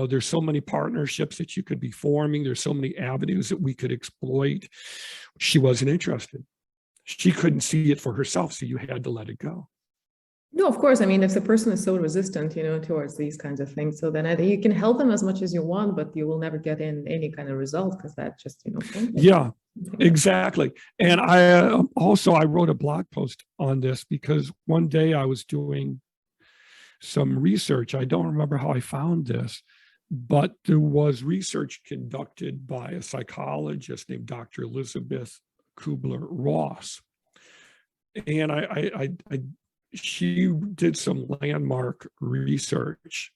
there's so many partnerships that you could be forming. There's so many avenues that we could exploit. She wasn't interested. She couldn't see it for herself, so you had to let it go. No, of course. I mean, if the person is so resistant, towards these kinds of things, so then you can help them as much as you want, but you will never get in any kind of result because that just, Yeah, exactly. And I wrote a blog post on this because one day I was doing some research. I don't remember how I found this, but there was research conducted by a psychologist named Dr. Elizabeth Kubler-Ross. And she did some landmark research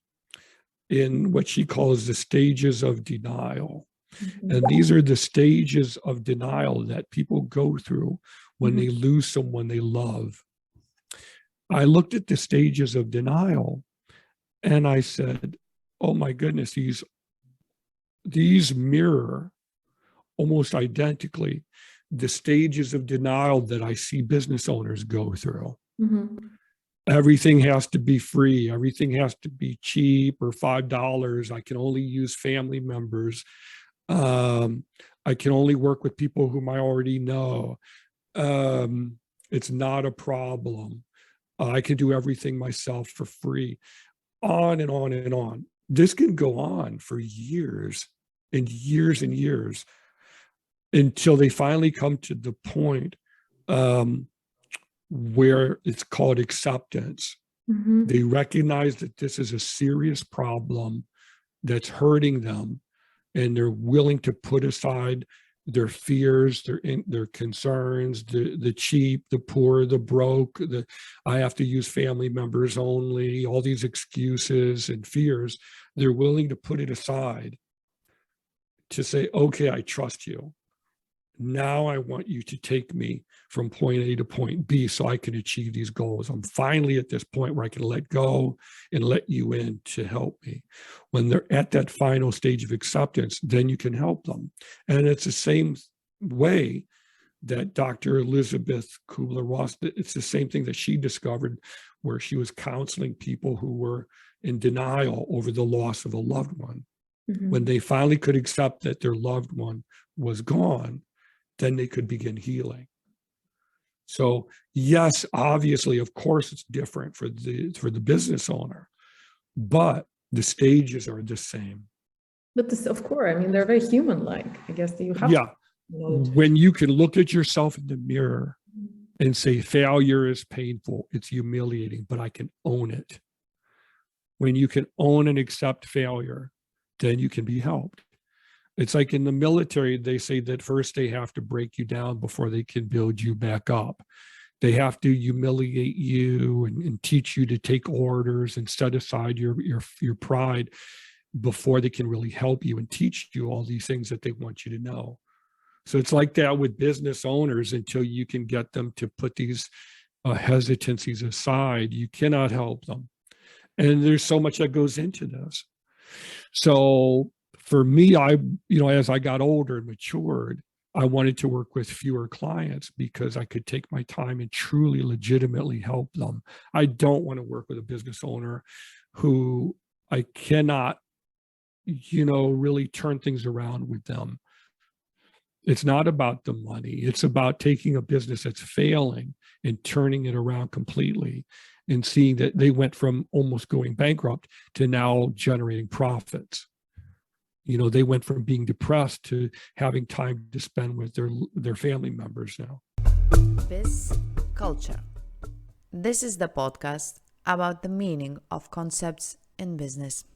in what she calls the stages of denial. Mm-hmm. And these are the stages of denial that people go through when they lose someone they love. I looked at the stages of denial and I said, oh my goodness, these mirror almost identically the stages of denial that I see business owners go through. Mm-hmm. Everything has to be free. Everything has to be cheap or $5. I can only use family members. I can only work with people whom I already know. It's not a problem. I can do everything myself for free. On and on and on. This can go on for years and years and years until they finally come to the point where it's called acceptance. Mm-hmm. They recognize that this is a serious problem that's hurting them, and they're willing to put aside their fears, their concerns, the cheap, the poor, the broke, I have to use family members only, all these excuses and fears. They're willing to put it aside to say, okay, I trust you. Now I want you to take me from point A to point B so I can achieve these goals. I'm finally at this point where I can let go and let you in to help me. When they're at that final stage of acceptance, then you can help them. And it's the same way that Dr. Elizabeth Kubler-Ross, it's the same thing that she discovered where she was counseling people who were in denial over the loss of a loved one. Mm-hmm. When they finally could accept that their loved one was gone, then they could begin healing. So yes, obviously, of course, it's different for the business owner, but the stages are the same. But this, of course, I mean, they're very human-like. I guess that you have to. When you can look at yourself in the mirror and say, failure is painful, it's humiliating, but I can own it. When you can own and accept failure, then you can be helped. It's like in the military, they say that first they have to break you down before they can build you back up. They have to humiliate you and teach you to take orders and set aside your pride before they can really help you and teach you all these things that they want you to know. So it's like that with business owners until you can get them to put these hesitancies aside. You cannot help them. And there's so much that goes into this. So for me, as I got older and matured, I wanted to work with fewer clients because I could take my time and truly legitimately help them. I don't want to work with a business owner who I cannot, really turn things around with them. It's not about the money. It's about taking a business that's failing and turning it around completely and seeing that they went from almost going bankrupt to now generating profits. They went from being depressed to having time to spend with their family members now. Biz Culture. This is the podcast about the meaning of concepts in business.